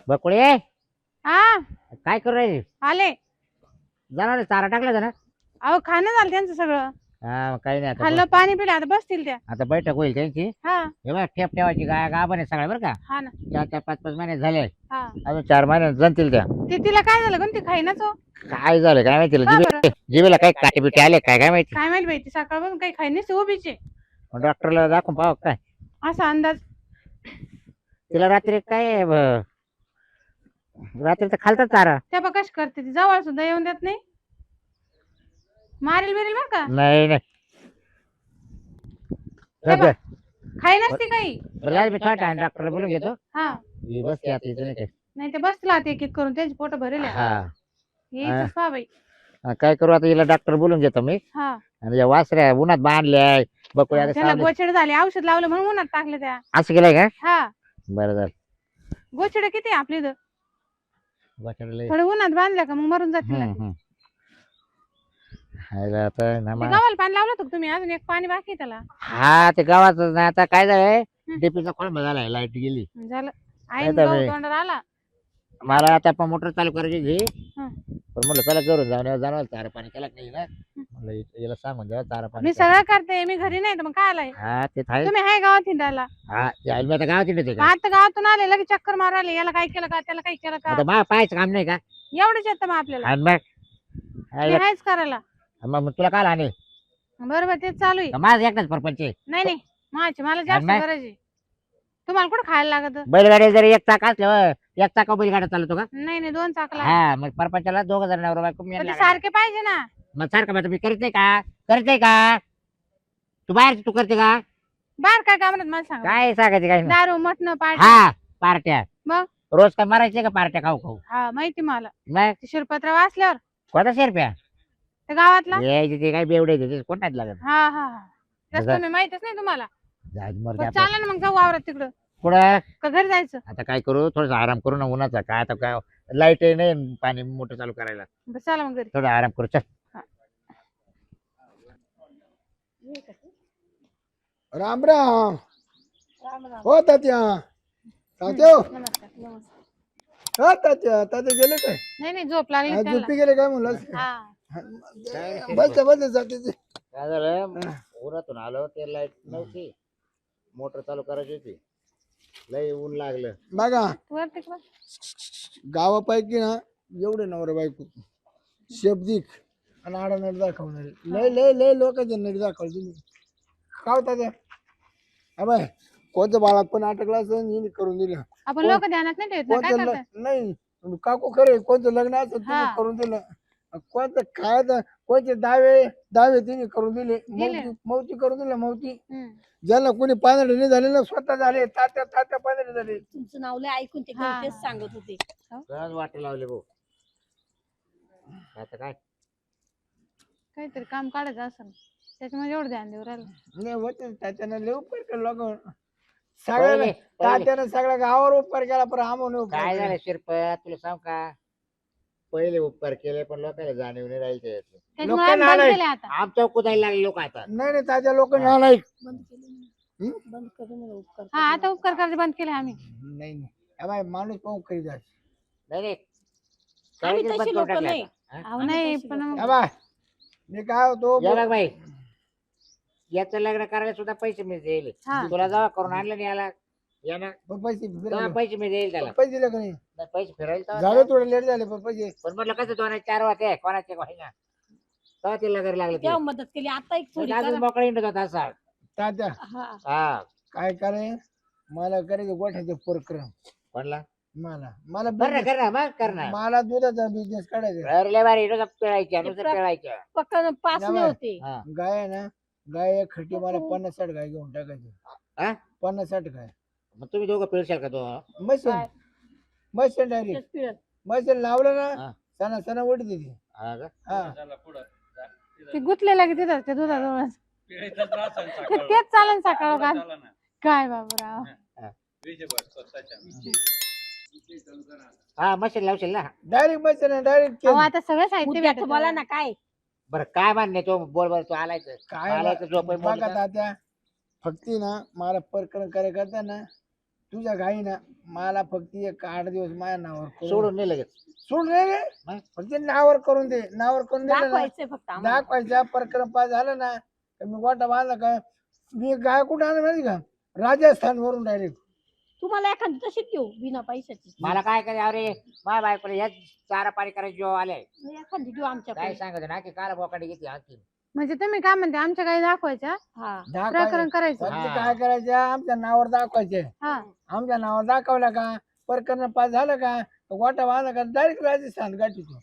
बकुळे हा काय करू राहिले? आले. जाणार चारा टाकला जरा. अहो खाणं झालं त्यांचं सगळं. हा मग काही नाही आता खाल्लं पाणी पिलं आता बसतील त्या. आता बैठक होईल त्यांची. हा हे बघ ठेप ठेवायची गाभण आहे सगळ्या बरं का. हा ना. 4-4 5-5 महिने झाले. हा अजून 4 महिने जणतील त्या. ते तिला काय झालं गं ती खाईनाच हो. काय झालं काय माहिती का बरं? जिबेला काही काटे बिटे आले काय माहिती. काय माहिती बाई ती सकाळपासून काही खाईनच उभीचे. डॉक्टरला दाखवून पाहू काय. असा अंदाज. तिला रात्री काय रात्री तर खालचा चारा. त्या बघ कशी करते ती जवळ सुद्धा येऊन देत नाही. मारेल बिरेल बर का. नाही नाही त्या बघ, खाईनाच ती काही. बरं मी थोडा डॉक्टरला बोलून घेतो. हा बस ते आता इथं नाही काय. नाही ते बसला एक एक करून त्यांची पोट भरेल. हा हेच पहा बाई. काय करू आता हिला डॉक्टर बोलून घेतो मी. हा आणि या वासऱ्या उन्हात बांधल्या बकुळ्या त्याला गोचड झाले औषध लावलं म्हणून उन्हात टाकले त्या. असं केलंय का? हा बरं झालं. गोचड किती आहे आपल्या इथं. गोचडलंय. थोडं उन्हात बांधल्या का मग मरून जातील ना. आता ना ते गव्हाला पाणी लावलं होतं का तुम्ही अजून एक पाणी बाकी आहे त्याला. हा ते गावात नाही आता काय झालंय डीपीचा खोळंबा झालाय लाईट गेली. झालं आई नाही तर मी- तोंडाला आला. मला आता पण मोटर चालू करायची होती. हं. पण म्हणलं चला करून जाऊन जाणार चारा पाणी केला नाही ना म्हणलं याला सांगून द्या चारा पाणी मी सगळं करते मी घरी नाही तर मग काय आलाय. हा ते आहे. तुम्ही आहे गावात हिंडायला. हा यायला मी आता गावात येते मग का आता गावातून आले लगेच चक्कर मारायला याला काय केलं का त्याला काय केलं का आता मा पाहायचं काम नाही का एवढंच येतं मग आपल्याला. आणि मग हे आहेच करायला. मग तुला काल आणेल बरोबर तेच चालू आहे. माझं एकटाच परपंच आहे. नाही नाही माझी मला जास्त मग? गरज आहे. तुम्हाला कुठं खायला लागत. बैलगाडी जरी एक चाक असलं एक चाका बैलगाडा चालवतो का? नाही नाही 2 चाकला. हा मग परपंचाला 2 जण नवरा बायको मी पण ते लागला. सारखे पाहिजे ना. मग सारखं मग तुम्ही करत नाही का करत नाही का तू बाहेर तू करते का बाहेर काय काम मला सांगा. काय सांगायचं काय नाही. दारू मटण पार्टी. हा पार्ट्या मग? रोज काय मारायचे का पार्ट्या खाऊ खाऊ हा माहिती मला. मग ते शिरपत्र वाचल्यावर कोणता शेरप्या ते गावातला. ते काय बेवडे ते कोणाच लागत हा हा हा तसं तुम्ही माहितच नाही तुम्हाला. बरं, चालेल ना मग जाऊ वावरात तिकडं. पुढं का घरी जायचं. आता काय करू थोडासा आराम करू ना उन्हाचा काय आता काय लाईट नाही पाणी मोटर चालू करायला बरं चला मग घरी. थोडा आराम करू चल. राम राम. हो तात्या तात्या नमस्कार नमस्कार. हा तात्या तात्या गेले काय नाही नाही झोप लागली आज त्याला. झोपी गेले काय म्हणलं हा बस बस जाते ते. काय झालं उन्हातून आलो ते लाईट नव्हती मोटर चालू करायची होती लय ऊन लागलं. बघा वर तिकडं. गावापैकी ना एवढे नवरा बायको शब्दिक आणि आडा नट दाखवणारे लय लय लय लोकांचे नट दाखवले तुम्ही काय तात्या अबाय कोणतं बाळात पण अटकला असं हिने करून दिलं. आपण लोक ध्यानात नाही ठेवत ना काय कोणतं करताय. नाही काकू खरे कोणतं लग्न असं तुम्ही हा. करून दिलं कोणतं खायचं कोणते दावे दावे तिने करून दिले दिले. मौती करून दिलं मौती हम्म. ज्याला कोणी पांढरे नाही झाले ना स्वतः झाले तात्या तात्या पांढरे झाले. तुमचं नाव लय ऐकून ते हा, तेच हा. सांगत होते. सहज वाटे लावले भाऊ आता काय काहीतरी काम काढायचं असेल त्याच्यामध्ये एवढं ध्यान देऊ राहिलं. नाही होते त्याच्यानं लय उपकार केला लोक सगळ्या पहिले- तात्यानं सगळ्या गावावर उपकार केला पण आम्हाला उपकार काय केला. झालं शिरपत तुला सांग का पहिले उपकार केले पण लोकांना जाणीव नाही राहील त्याच्यातलं. त्याच्यामुळे आम्ही लोकांना बंद आलंय. केले आता. आमच्या कुदायला लागले लोक आता नाही नाही तात्या लोक नाही बंद केलं ना. हं? बंद करून मला उपकार हा आता उपकार करायचे बंद केले आम्ही. नाही नाही अबाय माणूस पाहून करी जात नाही रे आम्ही सगळीकडे तशी बंद करून लोकं टाकलं नाही. आता. हा? अहो नाही पण मग अबाय मी काय होतो या बघ बाई याचं लग्न करायला सुद्धा पैसे मी देईल हा. तुला जेव्हा करून आणलं नाही याला या ना पैसे तेव्हा पैसे मी देईल त्याला पैसे दिले का नाही नाही, पैसे फिरायला तेव्हा झालं थोडं लेट झाले पण पैसे पण म्हटलं कसं 2-4 वाटे कोणाचे ना तेव्हा तिला घरी लागलं तेव्हा मदत केली आता एक थोडी अजून करा. मोकळा इंडत होता असा तात्या हा हा काय करे मला करायचं गोठ्याचे प्रक्रम म्हणला मला मला कर ना business- कर ना मग कर ना मला दुधाचा बिझनेस काढायचा अरे लय भारी नुसतं पिळायच्या नुसतं पिळायच्या पक्का पाच नाही नाही होते. हा गाय आहे ना गाय एक खट्टी मला 50-60 गाय घेऊन टाकायची हा? 50-60 गाय मग तुम्ही दोघं पिळशाल का तो मशीन काय? मशीन डायरेक्ट तेच पिळत. मशीन लावलं ना हा. सणा सणा उडत ती हा का? हा ते गुतलेलं की तिथं ते दुधाजवळ तेच चालन सकाळ का काय बाबूराव. हा मशीन लावशील ना डायरेक्ट मशीन डायरेक्ट अहो आता सगळं साहित्य उद्याचं भेटतं. बोला ना काय बरं काय मान्य तो बोल बरं तू आलायचं काय आलायचं झोप बघा तात्या फक्त ना मला प्रकरण करायला करता ना तुझ्या गाई ना मला फक्त एक 8 दिवस माझ्या नावावर करून- सोडून नाही लगेच सोड रे रे. मग? फक्त नावावर करून दे, नावावर करून दिलं ना दाखवायचंय फक्त आम्हाला. दाखवायचा प्रकरण पास झालं ना तर मी गोटा बांधला का मी गाय कुठं आणलं माहिती का राजस्थान वरून डायरेक्ट. तुम्हाला एखादी तशीच देऊ बिना पैशाची. मला काय करे अरे माझ्या बायकोला याच चारा पाणी करायची जेव्हा आले एखादी देऊ आमच्याकडे. काय सांगत ना की काल बोकाडी घेतली आणखी म्हणजे तुम्ही काय म्हणते आमच्या काही दाखवायच्या हा प्रकरण करायचं फक्त काय करायचं आमच्या नावावर दाखवायचे. हा आमच्या नावावर दाखवलं का प्रकरण पास झालं का गोटा बांधला का डायरेक्ट राजस्थान गाठी तू.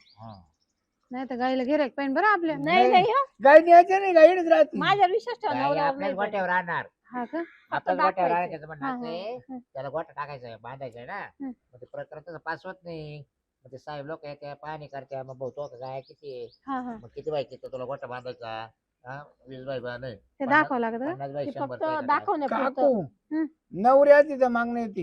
नाही तर गाईला गिरायक पाहिजे बरं आपल्या. नाही नाही हो. गाय न्यायचं नाही गाईडच राहते. माझ्यावर विश्वास ठेवा काय नवऱ्यावर आपल्याच नाही का? गोट्यावर राहणार हा का आपल्याच दाखवायचं. गोट्यावर राहणार त्याचं म्हणणं हा, असं आहे, हा. त्याला गोटा टाकायचा बांधायचा आहे ना मग ते प्रकरण तसं पास होत नाही मग ते साहेब लोक येते पाणी करते मग भाऊ तो गाय किती आहे? हा हा मग किती बाई किती तुला गोटा बांधायचा 20 बाई बा नाही ते दाखवावं लागत का? 50 बाई ते 100 फक्त बाई दाखवण्यापुरतं. काकू हं. नवऱ्याची तर मागणी येते.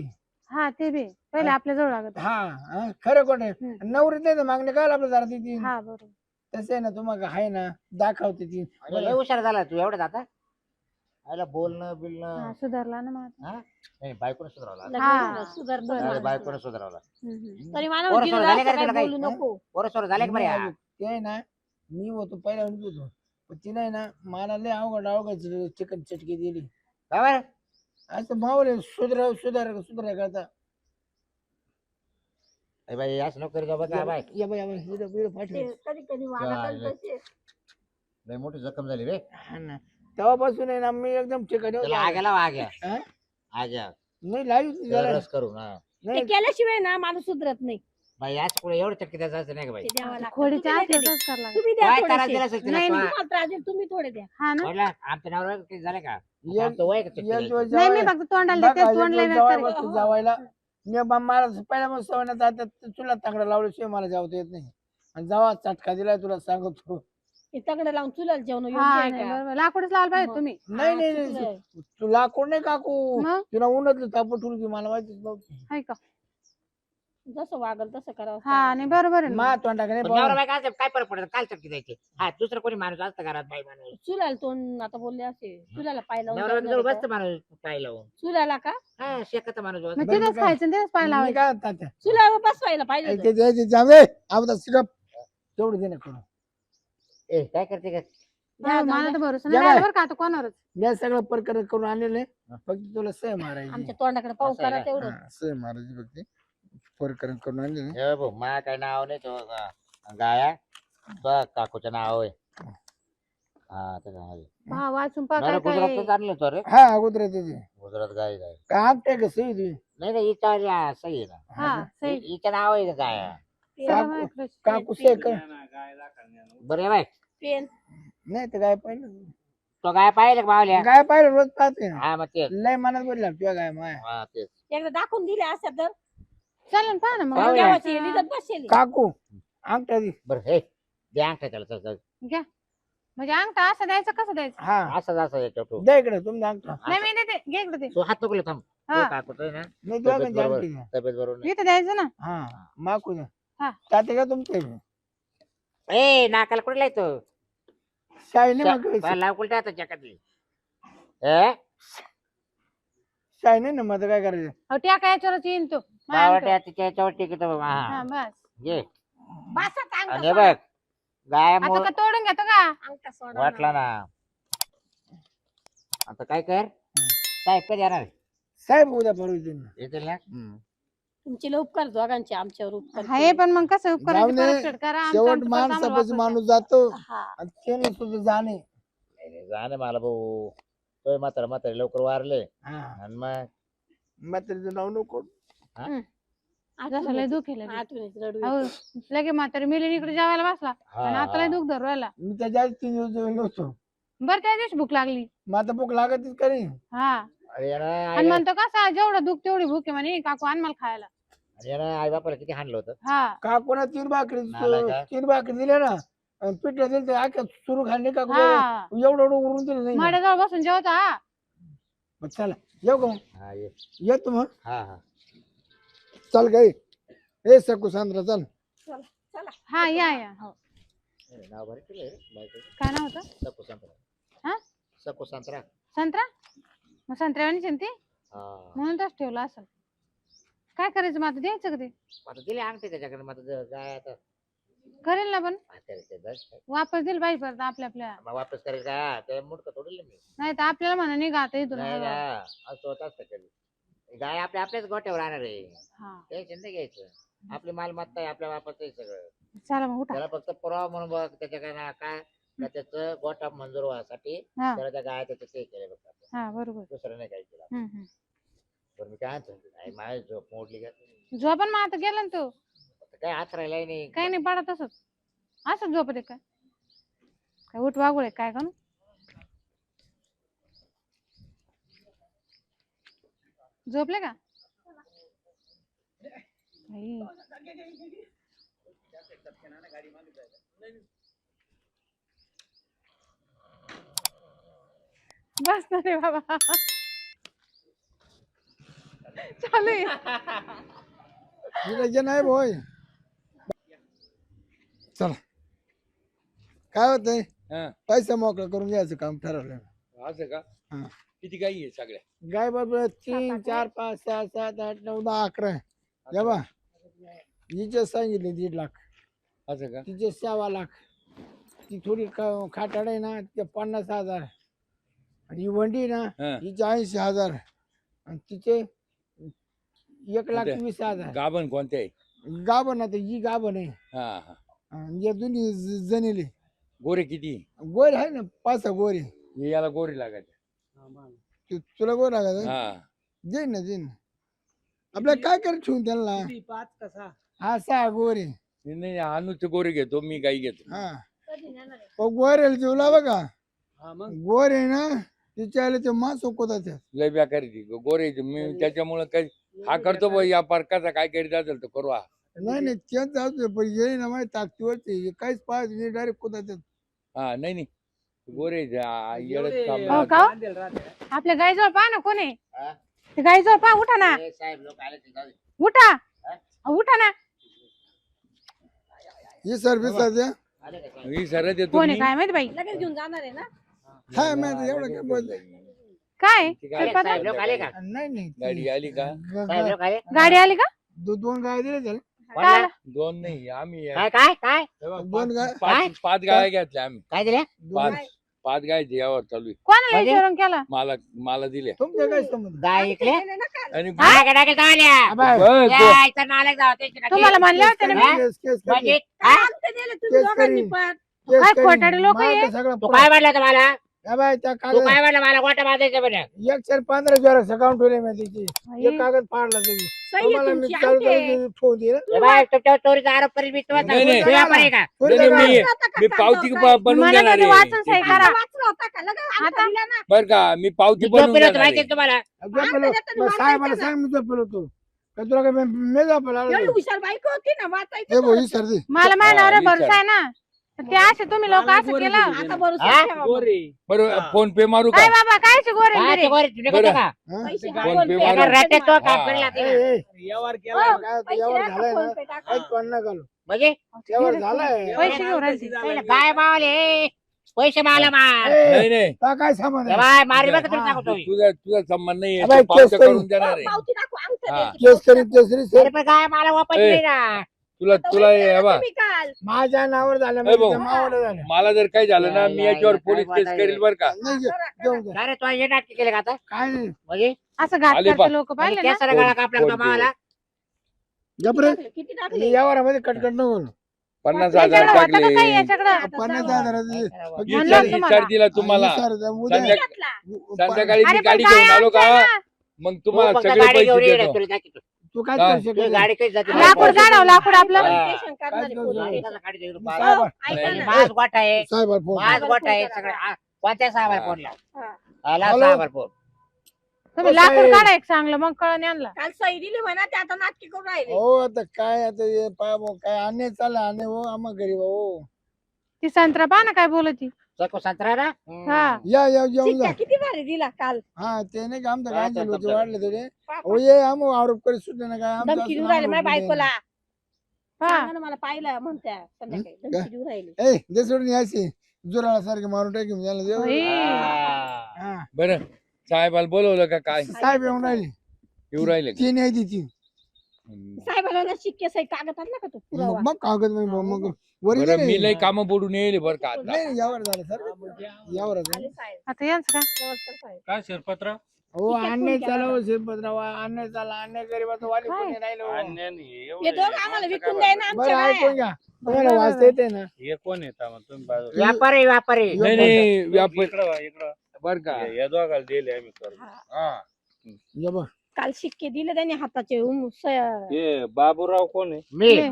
हा ते बी पहिले आपल्या जवळ लागत. हा खरं कोण हं. नवरी नाही तर मागणी काय आपल्या जरा ती हा बरोबर. तसं आहे ना तुम्हाला आहे ना दाखवते ती. आणि लय हुशार झाला तू एवढं आता आयला बोलणं हा बिलणं सुधारला ना मग. हा नाही बायकोनं सुधारवला लगेच सुधारतं बरं. माणूस. बायकोनं सुधारवला तरी मला पोरं म्हणतील सोरं झाले असं का काय तुला काही? बोलू नको. पोरं झाले का बरं या? ते आहे ना मी होतो पहिला होतो पण तिने ना मला लय अवघड चिकन चटकी दिली. का बरं? असं मावले सुधार करता. ए बाई असं नको करीत जाऊ बघा बाय या बाई, या बाई, व्हिडिओ पाठव. ते कधी कधी वागतात तसे. लय मोठी जखम झाली रे हा ना. तेव्हापासून आहे ना मी एकदम चिकन त्याला आग्याला आग्या हा? आग्या नाही लाईव्ह त्याला रस करू ना ते नाही केल्याशिवाय ना माणूस सुधरत नाही. बाई आज पुढे एवढं चटकी द्यायचं असं नाही का बाई ते द्यावं लागतं. खोडीच्या तुम्ही असल्या द्या. तसंच करावं लागत. तुम्ही द्या काय त्रास थोडेसे. दिला असेल तिला नाही, तो? तुम्हाला त्रास देईल, तुम्ही थोडे द्या. हा ना म्हटलं, आमच्या नावावर काही झालं का एक- आमचं वय का चटकी एक द्यायची? दिवस नाही मी जावई- फक्त तोंडाला बघा, देते एक तोंड लय दिवस बेकार जावई आहे. बसतो जावायला मी मला पहिल्या मग सवय आता तुला तांगडा लावल्याशिवाय मला जावता येत नाही आणि जेव्हा चटका दिलाय तुला सांगतो. हे तगडं लावून चुलाला जेवण योग्य हा आहे नाही का? बरोबर लाकूडच लावायला पाहिजे मग. तुम्ही. नाही नाही नाही चुकलंय. तुला कोण नाही काकू मग तुला उन्हातलं तापट ठेवली मला माहितीच नव्हती. हाय का जसं वागल तसं करावं. हा नाही बरोबर आहे ना. मा तोंडाकडे पण नवरा बायको असं काय फरक पडत काल चटकी द्यायची हा दुसरं कोणी माणूस असतं घरात बाई माणूस चुलाला तोंड आता बोलले असे चुलाला पाय लावून नवरा जेवणार बायको आहे बसतं माणूस पाय लावून का? चुलाला का हा शेकत माणूस बसतं. मग तिथेच खायचं आणि तिथेच पाय मी लावायचं. काय तात्या चुलावर बसवायला पाहिजे होतं. ते द्यायचे जावे आवडा सिगप तेवढं दे ना करून. ए काय करते का द्या, हा, जाऊ मला द्या. तर भरोसा या नाही बाय. राहिला बरं का आता कोणावरच. मी सगळं प्रकार करून आणलेले फक्त तुला सह मारायची. आमच्या तोंडाकडे पाहू असं आहे करा का? तेवढं. हा, सह मारायची फक्त प्रकरण करून आणले ना. हे भाऊ मा काय नाव नाही तो गाया बघ काकूचं नाव आहे हा त्याचं नाव आहे. हा वाचून पहा नाही काय रे, काय गुजरातच आणलं तो रे हा अगोदर त्याची गुजरात गाय गाय काय आपटे का सही तुझी नाही नाही हिच्या सही आहे ना हा सही हिचं नाव आहे गाया सगळं माहिती. काकू सही कर बरं आहे बाय पेन नाही तर काय पाहिलं तो गाय पाहिलं का मावल्या गाय पाहिलं रोज पाहते ना. हा मग तेच लय मनात बोलला तुझ्या गाय माय हा तेच एकदा दाखवून दिले असत्या तर चालेल पहा ना मग. पाहूया. देवाची लिहित बसेल. काकू अंगठा दे. बरं हे द्या अंगठा त्याला चल, चल. घ्या म्हणजे अंगठा असं द्यायचं कसं द्यायचं. हा असं असं याच्यावर ठेव. द्या इकडे तुमचा अंगठा नाही मी देते घे इकडे ते. तू हात नको थांब हा. तो काकूचं आहे ना नाही तुझ्या तब्येत घरची बरोबर अंगठी द्या. तब्येत बरोबर नाही. इथं द्यायचं ना. हा माकू द्या हा. ताते का तुमचे ए नाकाला कुठे लायतो शाईने मग लाव कुलटा आता चकाती ए शाईने ना मग काय करायचं अहो टाका याच्यावरच येईन तो. माझ्या बावट्या अंगठ्यावर. तिच्या याच्यावर टिकतो हा हा बस घे बसा अंगठा आणि हे सोडा. बघ गाय आता का तोडून घेतो का. अंगठा सोडा वाटला ना आता काय कर साहेब कधी येणार साहेब उद्या परवा येतील ना. येतील ना तुमचे लय उपकार दोघांचे आमच्यावर उपकार हाय केले. पण मग कसं जाऊ उपकरण दे. परतफेड करा आमचं शेवट आमचं परत आम्हाला माणसापाशी वापस माणूस जातो हा आणि त्याने सुद्धा जाणे जाणे मला भाऊ तो म्हातारा म्हातारे लवकर वारले हा आणि मग म्हातारीचं नाव नको द्या. जसं लय दुःख आहे लगे. आठवणीत रडू अहो लगे म्हातारी मिली इकडे जेवायला बसला हा, आणि आता लय हा. दुःख धरू राहिला. मी त्याच्या आधी 3 दिवस जेवलो नव्हतो बरं त्या दिवशी भूक लागली. मग आता भूक लागतच करी हा अरे यानं आणि आई म्हणतो कसं जेवढं दुःख तेवढी भूक आहे म्हणे काकू आण मला खायला. आई बापाला किती हाणलं होतं हा का कोणा 3 भाकरी नालायक का? 3 भाकरी दिल्या ना आणि पिठलं दिलं तर आख्या सुरू खाल्ली का हा एवढं उरून दिलं नाही ना. माड्याजवळ बसून जेवता. हा मग चला येऊ का मग? हा ये येतो मग हा हा चल गाई ए सकू सांद्रा चल चला चला हा या या हो. ए, नाव बरं केलंय रे बायकोचं. काय नाव होतं. सकू संत्रा हा सकू संत्रा संत्रा मग संत्र्यावानीच आहे ना ती हा म्हणून तसं ठेवलं असेल. काय करायचं मग आता द्यायचं का ते आता दिले अंगठी त्याच्याकडे मग आता काय आता करेल ना पण आता ते बस वापस दिल पाहिजे परत आपल्या मग वापस करेल का ते मुडकं तोडलं मी नाही तर आपल्याला म्हणा निघा आता इथून नाही हळूहळू. ना असं होत असतं कधी गाय आपल्याच गोट्यावर राहणार आहे हा टेन्शन नाही घ्यायचं आपली मालमत्ता आहे आपल्या वापरता आहे सगळं चला मग उठा त्याला फक्त पुरावा म्हणून बघ त्याच्याकडे काय त्याचं गोठा मंजूर व्हायसाठी हा त्याला त्या गाय त्याचं ते केलं बघ आपण. हा बरोबर दुसरं नाही काय केलं हम्म. पण मी काय म्हणतो माझी झोप मोडली का झोपण मग आता गेला ना तो आता काय हात राहिलाय नाही काही नाही पडत असत असंच झोपत आहे काय उठ वागुळे काय करू झोपले का बाई. बस ना रे बाबा चालू आहे. ठीक नाही भाई चला काय होतंय हा, पैसा मोकळा करून घ्यायचं काम ठरवलं असं का हा. किती गाई आहे सगळ्या गाय बरोबर 3 4 5 6 7 8 9 10 11 या बा हिचे सांगितले 1.5 लाख असं का तिचे 6 लाख ती थोडी खाटाड आहे ना ते 50,000 आणि ही वंडी ना हा. हिचे 80,000 आणि तिचे 1,20,000 गाभण कोणते आहे गाभण आता ही गाभण आहे हा हा आणि या दोन्ही जणीले गोरे किती गोर आहे ना 5 गोरे हे याला गोरी लागायचे तुला गोर लागायचं हा देईन ना आपल्याला काय कर ठेवून त्यांना हा 6 गोरे नाही अनुचे गोरे घेतो मी गाई घेतो हा गोरेला जेवला बघा गोर आहे ना तिच्या आले ते मांस उकवतात लय बेकारी ती गोरे मी त्याच्यामुळे काही हा करतो बा या पार्काचा काय करीत असेल तो करू हा. नाही तेच जाऊ पण येई ना माझ्या ताकदीवरती काहीच पाहत डायरेक्ट कुदात हा नाही गोरे येडत हो काम का आपल्या गाईजवळ पहा ना कोण आहे हा? ते गाईजवळ पहा उठा ना ए, साहेब लोक आले ते जाऊ दे. उठा उठा ना ही सर्व्हिस द्या आले का साहेब? ही सरळ देतो कोण मी आहे काय माहिती बाई लगेच घेऊन जाणार आहे ना हा मी एवढं काय बोलतोय काय ती आले, गाडी- साहेब लोक आले का नाही गाडी आली का साहेब लोक आले गाडी आली का दोन गाय दिले त्याला कोणाला? दोन नाही आम्ही काय काय काय हे बघ, दोन गाय- पाच गाया घेतल्या आम्ही काय दिल्या दोन पाच गाय यावर चालू आहे. कोणाला म्हणजे? विचारून केला मला दिल्या तुमच्या काय संबंध गाय इकडे गेले ना काल. आणि काय काय आल्या अबे, बस, या, इथं नालायक जाऊ, त्यांची नका. तुम्हाला म्हणले होते ना मी हा? केस म्हणजे करी. काय? आमचं दिलं तुम्ही तेच दोघांनी करीन. पण केस काय करीन. खोटारडे लोकं मला आहे? तर सगळं तू काय म्हणलं होतं मला या बाई, त्या तू कागद काय म्हणलं मला गोटा बांधायचं म्हणे 115 जोराचं अकाउंट ठेवले मी तिची बाई. एक कागद फाडला तुम्ही सही आहे तुम्हाला मी तुमची, चालू अंगठी आहे. करून ठेवून दिलं ए बाय, तुमच्यावर चोरीचा आरोप करील मी तुम्हाला नाही, नाही. सांगतो. तुझ्या पण आहे का थोडी नाही, जरा- मी आता का मी चाललं पावती होतं? बनवून मला देणार कधी वाचन सही आहे करा. आता वाचलं होतं का? लगेच अंगठा दिला ना. बर का मी पावती मी बनवून झोपेल होतो देणार माहिती आहे. आहे तुम्हाला झोपलो. त्याच्यातून मग साहेबाला वाचायचं सांग मी झोपलो होतो का तुला काय मी झोपला एवढी हुशार बायको होती ना वाचायचं हे भाऊ थोडं. ही सर्दी मला मानावर हा, भरोसा आहे ना ते असे तुम्ही लोक असं केलं आता भरोसा हा? ठेवा. बरोबर फोन पे मारू काय का बाबा कायचे गोरे काय बिरे? ते गोरे तुझे बरं. होते का हा? पैसे काय फोन फोन पे पे मारू. एका करा. रट्ट्यात तो काम हा. करेल ए, आता. ए, हो, काय पैसे यावर द्या, झालाय फोन ना पे टाका. काहीच पण नका घालू. म्हणजे यावर झालाय पैसे घेऊन राहिले पहिलं काय मावले पैसे मावला मार ए, नाही नाही का काय सामान ए आहे? बाय मारी बघ तुला हा. सांगतो मी. तुझा संबंध नाही अबे, आहे पावत्या केस करून. करून देणार आहे पावती टाकू, अंगठा हा. द्यायची. केस करीत केसरी अरे सर पण काय मला वापस ए. नाही ना तुला आता तुला वैद्य हे आला बा तुम्ही काल. माझ्या नावावर झालं ए, भाऊ. मावाला झालं मला जर काही झालं ना मी याच्यावर पोलीस केस करेल बर का नाही घेऊन जा. अरे तो हे नाटक केले का आता काय नाही म्हणजे असं घात आले करते पा. लोक पाहिले ना केसरा गळा कापला का मावाला गपरे किती टाकले? यावरामध्ये कटकट नको 50,000 याच्याकडे होतं का काही टाकले याच्याकडं 50,000 म्हणलं तुम्हाला. विचार दिला तुम्हाला संध्या- घेतला. संध्याकाळी अरे मी पण गाडी काय घेऊन आलो का आमचं आहे ना? मग तू तुम्हाला फक्त सगळे गाडी घेऊन पैसे ये देतो तुला दाखवतो. तू काय हा. करू तू शकत गाडी काही जाते लाकूड जाणव लाकूड आपलं हा. स्टेशन करणार आहे काय पोलीस. करू? गाडी देऊन मी पाहा. साहेब- ऐका नाही, ना. माझ गोठा आहे साहेब फोन माझ फोन गोठा आहे करा. सगळं कोणत्या साहेबाला फोनला हा. आला हॅलो. साहेबाला फोन तुम्ही हो, लाकूड साहेब. काढा एक चांगलं मग कळण आणला काल सही दिली म्हणा ते आता नाटकी करून राहिले. हो आता काय आता हे पाय भाऊ, काय अन्याय चालला अन्याय हो आम्हा गरीब हो ती संत्रा पहा ना काय बोलती चको संत्रा ना हा या जेवून जा शिक्का किती भारी दिला काल. हा ते नाही का आमच्या काय गांजे करतात लोक वाढले थोडे पा- हो ये आम आरोप करीत सुद्धा ना काय आमचं धमकी देऊ असं राहिले नाव माझ्या होतं बायकोला. हा सांगा ना मला पाहिलं म्हणत्या संध्याकाळी काय? धमकी देऊ राहिली. ए दे सोडून यायची जुराळा सारखे मारून टाकी झालं देव होई. हा बरं साहेबाला बोलवलं का काय साहेब येऊन राहिले येऊ राहिले का? ती नाही ती साहेबाला ना शिक्के सही कागद आणला का तू पुरावा मग कागद मग बरं original मी आहे. लय काम पडून येईल बरं का आता नाही यावर झालं सर यावर आले झालं साहेब आता यांचं काय नमस्कार साहेब काय शिरपत्र हो ठीक आहे, अन्याय फोन केला चालव शिरपतराव अन्याय चाला अन्याय गरीबाचं वाली काय? कोणी राहिलो हे दोघं आम्हाला विकून द्याय ना बरं आमच्या ऐकून बाया. घ्या तुम्हाला वाचता येते ना हे कोण येत तुम्ही बाजूला व्यापारी व्यापारी नाही नाही व्यापार इकडं वा, इकडं बर का या दोघाला दिले आम्ही करून हा. हा या बघ. काल शिक्के दिले त्यांनी हाताचे हे बाबूराव कोण आहे मी नाही.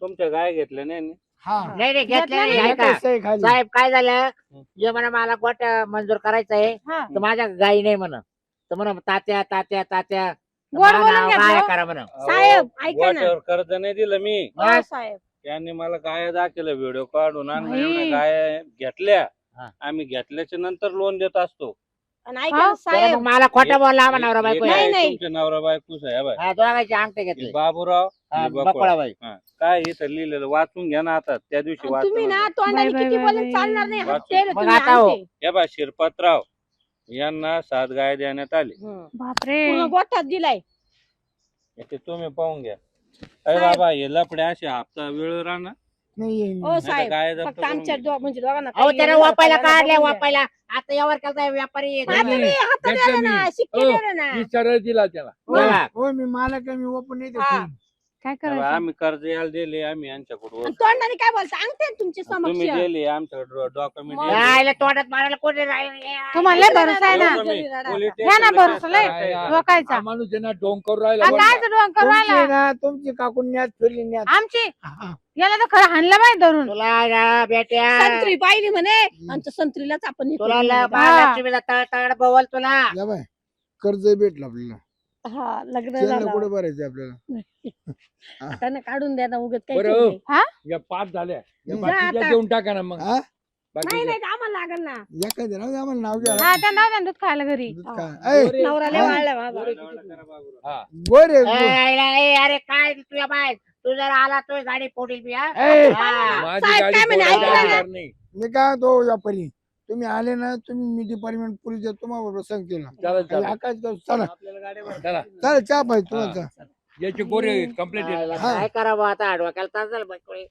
तुमच्या गाय घेतल्या नाही ना? हा नाही नाही घेतलं नाही घेतलं ऐका. सही खाली साहेब काय झालं जे म्हणा मला गोट मंजूर करायचं आहे हा तर माझ्या गाई नाही म्हणा तर म्हणा तात्या तात्या तात्या गोड माझं बोलून नाव घेतलं. गाया करा म्हणा साहेब ऐका ना वाट्यावर कर्ज नाही दिलं मी हो, साहेब त्यांनी मला गाय दाखवलं व्हिडिओ काढून आणि बाई. एवढ्या गाय घेतल्या हा. आम्ही घेतल्याच्या नंतर लोन देत असतो आणि ऐका हा? ना तर साहेब मग मला खोटं बोलला आम्हा नवरा बायको नाही, आहे. नाही. तुमचे नवरा बायकोच आहे बाय हा, दोघांचे अंगठे घेतले बाबूराव हा, आणि बकुळा. बकुळाबाई हा. काय इथं लिहिलेलं वाचून घ्या ना आता त्या दिवशी आणि तुम्ही ना वाचून तोंडाने बाय, किती बाय, बोलून बाय, चालणार नाही बाय. हप्ते मग तुम्ही आता हो. आणते. या बा शिरपतराव यांना 7 गाय देण्यात आली हं. बापरे पूर्ण गोठ्यात दिलाय ते तुम्ही पाहून घ्या अरे साहेब. बाबा हे लपडे असे हप्ता वेळ राहणार नाही येईन. हो साहेब गाय जप्त फक्त करून आमच्या घ्या. म्हणजे दोघांना अहो काही त्याला नाही, वापायला हाताला काढल्या बघून द्या. वापायला आता यावर केलता व्यापारी आहे. मग तुम्ही हातात घेतलं द्यायला ना मी. शिक्के हो. द्यायला ना मी सरळ दिला त्याला हो, बघा. हो मी मला काय मी ओपन नाही हा. देत. काय तेव्हा करायचं आम्ही कर्ज यायला दिले आम्ही यांच्याकडून आणि तोंडाने काय बोलता अंगठे आहेत तुमचे तुम्ही समक्ष दिले आमच्याकडे डॉक्युमेंट मग. यायला तोंडात मारायला कोणी राहिले तुम्हाला लय भरोसा आहे ना घ्या ना भरोसा लय लोकायचा हा माणूस आहे ना डोंग करून राहिला हा, बरं काय का? डोंग करू तुमची राहिला ना तुमची काकून न्यात फिरली न्यात आमची हा. याला तर खरं हाणलं माहिती धरून तुला ना बेट्या संत्री पाहिली म्हणे आमच्या संत्रीलाच आपण हे तुला करून ल- देऊ. महालक्ष्मीला तळ बवल तुला या बाय कर्ज भेटलं आपल्याला हा लग्न त्यांना झालं कुठे भरायचं आपल्याला आता ना काढून द्या ना उगत काही बरं. ठेवू नये. या 5 झाल्या या जा बाकीच्या आता. देऊन टाका ना मग हा? नाही बाकीच्या. नाही आम्हाला लागल ना या काय दे ना आम्हाला नाव घ्या हा त्यांना द्या दूध खायला घरी दूध काय ऐ, नवरा लय हा. वाळला माझा हा. गोरे अरे काय तुझ्या बाय तू जर आला तो गाडी फोडील मी हा? ऐ, हा. माझी साहेब, गाडी काय म्हणे, पोराला ऐकलं ना? जाणार नाही. मी काय तो व्यापारी तुम्ही आले ना तुम्ही मी डिपार्टमेंट पोलीस तुम्हाला बरोबर सांगतील ना चालेल चालेल आकाश चला चला चला चहा पाहिजे तुम्हाला याची गोरे कंप्लेंट काय करावं आता डोक्याला तास झालं बाई.